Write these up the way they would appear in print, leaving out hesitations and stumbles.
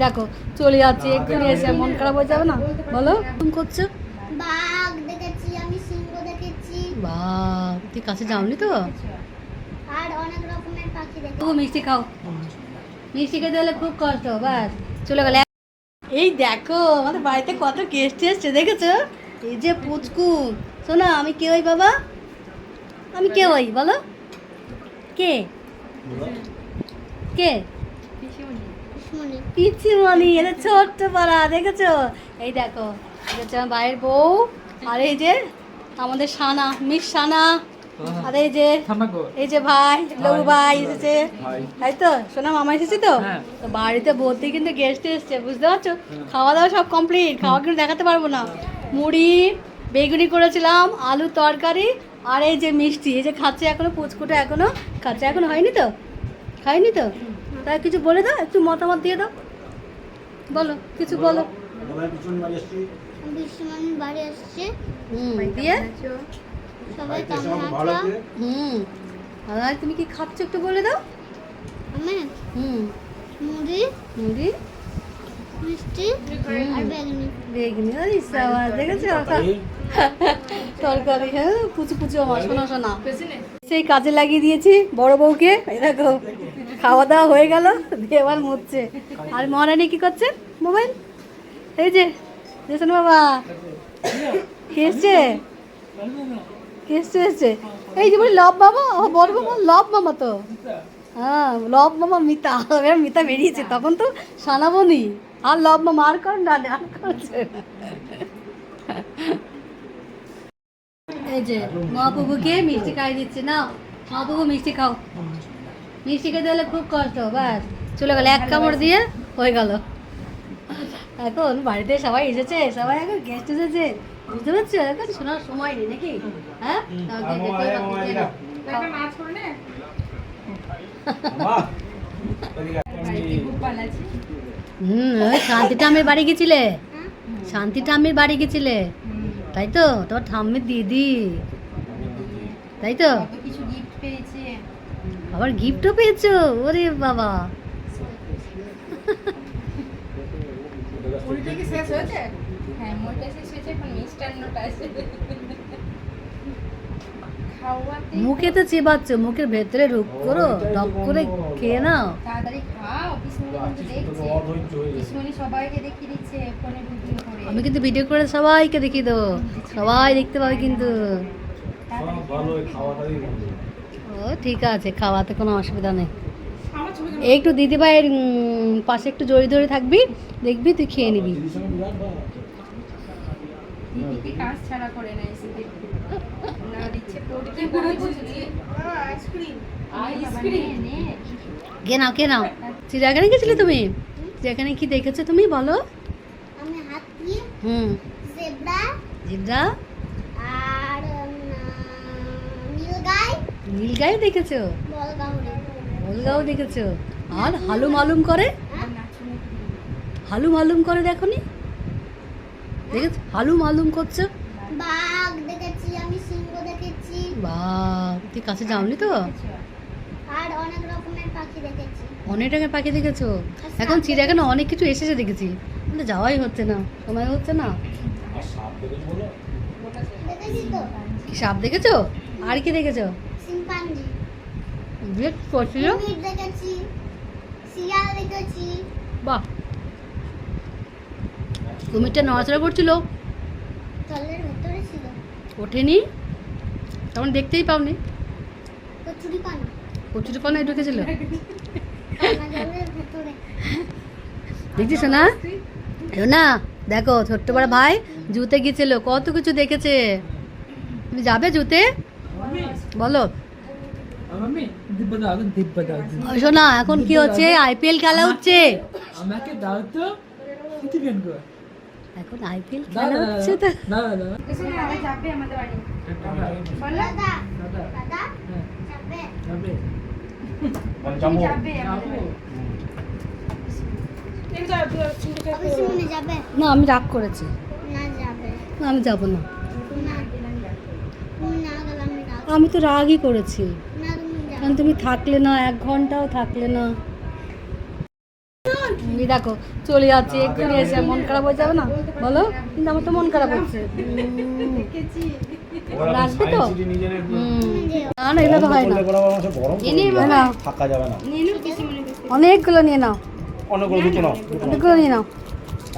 দেখো চলে যাচ্ছে, এক্ষুনি এসে মন খারাপ হয়ে যাবে না? বলো তুমি করছো। বাঘ দেখেছি, আমি সিংহ দেখেছি। বাহ, তুই কাছে যাওনি তো? আর অনেক রকমের পাখি দেখেছি। তুমি মিষ্টি খাও, মিষ্টি খেতে হলে খুব কষ্ট, বাস চলে গেলে। এই দেখো আমাদের বাড়িতে কত গেস্ট এসছে, দেখেছো? এই যে পুচকু, শোনো আমি কে ওই বাবা, আমি কে ওই বলো, কে কে? পিসিমণি, এটা ছোট্ট পাড়া, দেখেছো? এই দেখো, এটা হচ্ছে আমার ভাইয়ের বউ, আর এই যে আমাদের সানা, মিস সানা, আর এই যে ভাই লঘু ভাই এসেছে, তাই তো? শোনা মামা এসেছে তো? তো বাড়িতে ভর্তি কিন্তু গেস্ট এসছে, বুঝতে পারছো? খাওয়া দাওয়া সব কমপ্লিট, খাওয়া কিন্তু দেখাতে পারবো না। মুড়ি বেগুনি করেছিলাম, আলু তরকারি, আর এই যে মিষ্টি, এই যে খাচ্ছে এখনো, পুচকুটা এখনো খাচ্ছে, এখনো হয়নি তো, খাইনি তো? তাই কিছু বলে দাও, একটু মতামত দিয়ে দাও, বলো কিছু বলো। বিশ্বমানের বাড়ি আসছে। দিয়ে সবাই কেমন আছো? আর তুমি কি খাচ্ছ একটু বলে দাও। আমি মুড়ি, মুড়ি, মিষ্টি আর বেগুনি। বেগুনি, আরে সাবাস, দেখেছো? তরকারি, হ্যাঁ পুচু পুচু আমার শোনা শোনা, সেই কাজে লাগিয়ে দিয়েছি বড় বউকে। এই দেখো খাওয়া দাওয়া হয়ে গেল, দিয়ে এবার মুছছে। আর মহারানী কি করছে? মোবাইল, এই যে দেখুন বাবা, কে এসছে? কে এসছে? এই যে বলি লব মামা, ও বড় মামা লব মামা তো, হ্যাঁ লব মামা মিতা, এবার মিতা বেরিয়েছে, তখন তো সানাবনি আর লব মামা আর কর না, আর করছে। এই যে মহাপ্রভুকে মিষ্টি খাই দিচ্ছে, না মহাপ্রভু মিষ্টি খাও, মিষ্টি খেতে হলে খুব কষ্ট, বাস চলে গেল, এক কামড় দিয়ে হয়ে গেল। এখন বাড়িতে সবাই এসেছে, সবাই এখন গেস্ট এসেছে, বুঝতে পারছো? এখন শোনার সময় নেই নাকি? হ্যাঁ শান্তি ঠাম্মির বাড়ি গেছিলে, শান্তি ঠাম্মির বাড়ি গেছিলে, তাই তো? তোর ঠাম্মির দিদি, তাই তো? আবার গিফটও পেয়েছো? ওরে বাবা, মুখে তো চেবাচ্ছ, মুখের ভেতরে ঢুক করো, ডক করে খেয়ে নাও। আমি কিন্তু ভিডিও করে সবাইকে দেখিয়ে দেবো, সবাই দেখতে পাবে কিন্তু। ও ঠিক আছে, খাওয়াতে কোনো অসুবিধা নেই। একটু দিদিভাইয়ের পাশে একটু জড়িয়ে ধরে থাকবি, দেখবি তুই খেয়ে নিবি। কে নাও, কে নাও। চিড়িয়াখানে গেছিলে তুমি? চিড়িয়াখানে কি দেখেছো তুমি বলো? আমি হাতি, জেব্রা, জিব্রা আর নীলগাই। নীলগাই দেখেছো? বলগাও দেখেছো? আর হালুম হালুম করে, হালুম হালুম করে দেখোনি? দেখেছো হালুম হালুম করছো? বাঘ দেখেছি, আমি সিংহ দেখেছি। বাহ, তুই কাছে যাওনি তো? আর অনেক রকমের পাখি দেখেছি। অনেক রকমের পাখি দেখেছো? এখন চিড়িয়াখানা অনেক কিছু এসেছে দেখেছি, কিন্তু যাওয়াই হচ্ছে না, সময় হচ্ছে না। দেখেছি তো। কি সাপ দেখেছো? আর কি দেখেছো? শিম্পাঞ্জি। বিরাট করছিল। কুমির দেখেছি, শিয়াল দেখেছি। বাহ, কুমিরটা নড়াচড়া করছিল, জলের ভেতরে ছিল, ওঠেনি, তখন দেখতেই পাওনি। কচুরি পানা, কচুরি পানায় ঢুকেছিল, জলের ভেতরে। দেখছিস না? না দেখো ছোট্ট বড় ভাই জুতে গেছিল, কত কিছু দেখেছে। তুমি যাবে জুতে? বলো শোনা, এখন কি হচ্ছে? আইপিএল খেলা হচ্ছে, এখন আইপিএল খেলা হচ্ছে তো। দাদা, যাবে? না আমি রাগ করেছি, না যাবে না আমি যাবো না, না, তুমি না গেলে আমি রাগ। আমি তো রাগই করেছি, না তুমি যাবে। কারণ তুমি থাকলে না, 1 ঘন্টাও থাকলে না। এই দেখো চলে যাচ্ছে, এক্ষুনি এসে মন খারাপ হয়ে যাবে না বলো? কিন্তু আমার তো মন খারাপ হচ্ছে। আসবে তো? না না, এগুলো তো হয় না। না, থাকা যাবে না। অনেকগুলো নিয়ে নাও, অনেকগুলো দুটো নাও, অনেকগুলো নিয়ে নাও।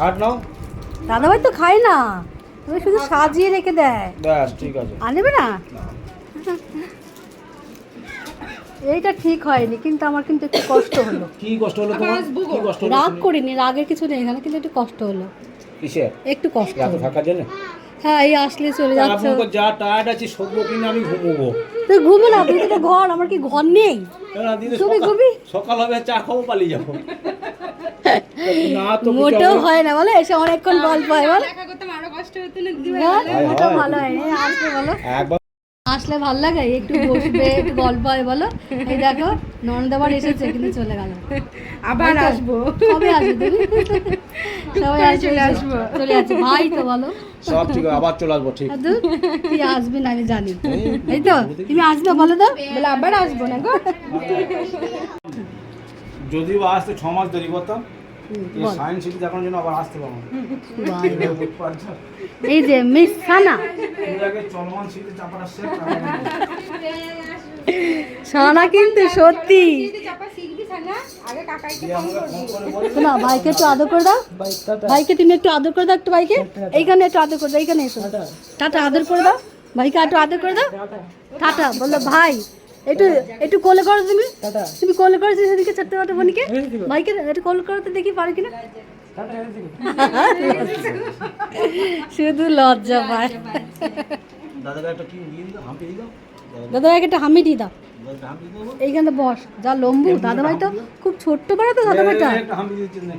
আট নাও। দাদাভাই তো খায় না, তুমি শুধু সাজিয়ে রেখে দেয়। ব্যাস ঠিক আছে। আনবে না? এইটা ঠিক হয়নি, কিন্তু আমার কিন্তু একটু কষ্ট হলো। কি কষ্ট হলো তোমার? কি কষ্ট হলো? রাগ করিনি, রাগের কিছু নেই এখানে, কিন্তু একটু কষ্ট হলো, কিসে? একটু কষ্ট এত হলো। থাকার জন্য? হ্যাঁ, এই আসলে চলে যাচ্ছে। আপনাকে যা টায়ার্ড আছি শোবো কিনা আমি ঘুমোবো। তুই ঘুমো না, তুই তো ঘর, আমার কি ঘর নেই? না দিদি, তুমি ঘুমি? সকাল হবে চা খাবো পালিয়ে যাবো। না তো মোটেও হয় না বলে, এসে অনেকক্ষণ গল্প হয় বল। দেখা করতাম আরো কষ্ট হতো না দিদি। হ্যাঁ, মোটেও ভালো হয় না। আসলে বলো, একবার আসলে ভালো লাগে, একটু বসবে, একটু গল্প হয় বলো। এই দেখো ননদ আবার এসেছে, কিন্তু চলে গেল। আবার আসবো। কবে আসবে তুমি? সবাই আসবে, চলে আসবো। চলে যাচ্ছে ভাই তো বলো। সব ঠিক আছে, আবার চলে আসবো ঠিক। আর তুই তুই আসবি না আমি জানি, এই তো তুমি আসবে বলো তো। বলে আবার আসবো না গো। যদিও আসতে 6 মাস দেরি করতাম, বল। সায়েন্স সিটি দেখানোর জন্য আবার আসতে পারবো না। এই যে মিস সানা, চলমান সিটি চাপার আসছে। সানা কিন্তু সত্যি। চাপা শিখবি না আগে কাকাইকে শোনা, ভাইকে একটু আদর করে দাও, ভাইকে তুমি একটু আদর করে দাও, একটু ভাইকে এইখানে একটু আদর করে দাও, এইখানে এসো, টাটা আদর করে দাও, ভাইকে একটু আদর করে দাও, টাটা বললো ভাই। একটু একটু কোলে করো, তুমি তুমি কোলে করেছো সেদিকে চারটে পাটা বোনকে, ভাইকে একটু কোলে করতে দেখি পারে কিনা। শুধু লজ্জা পায়। দাদাকে একটা কি দিয়ে দিও, হাম্পি দিয়ে দাও। দাদা ভাইকে একটা হামি দিয়ে দাও, দাদাকে হাম্পি দিয়ে দাও। এইখানে বস। যা লম্বু, দাদা ভাই তো খুব ছোট্ট পারে তো দাদা ভাইটা। একটা হাম্পি দিচ্ছি না।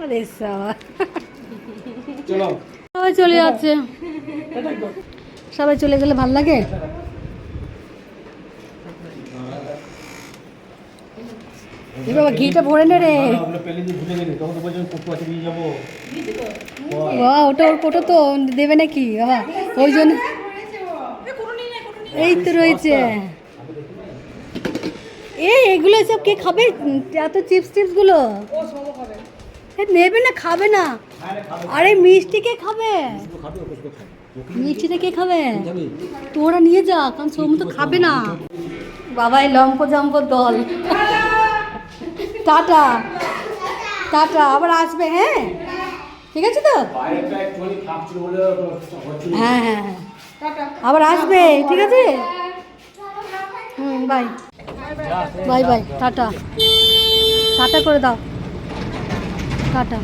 আরে সাবা, চলো। সবাই চলে যাচ্ছে, সবাই চলে গেলে ভাল লাগে। এ বাবা, ঘিটা ভরে নে রে। আমরা পেলে দিয়ে ভুলে গেলি, তখন তো বলছি কোটো আছে নিয়ে যাবো। বাবা, ওটা ওর কোটো তো দেবে নাকি বাবা, ওই জন্য। এই তো রয়েছে। এগুলো সব কে খাবে? এত চিপস টিপস গুলো নেবে না, খাবে না। আরে মিষ্টি কে খাবে? মিষ্টিটা কে খাবে? তোরা নিয়ে যা, কারণ সৌম তো খাবে না। বাবা, এই লম্প জম্প দল, টাটা টাটা, আবার আসবে। হ্যাঁ ঠিক আছে তো। হ্যাঁ হ্যাঁ হ্যাঁ, আবার আসবে, ঠিক আছে। Bye bye bye, tata tata করে দাও, টাটা।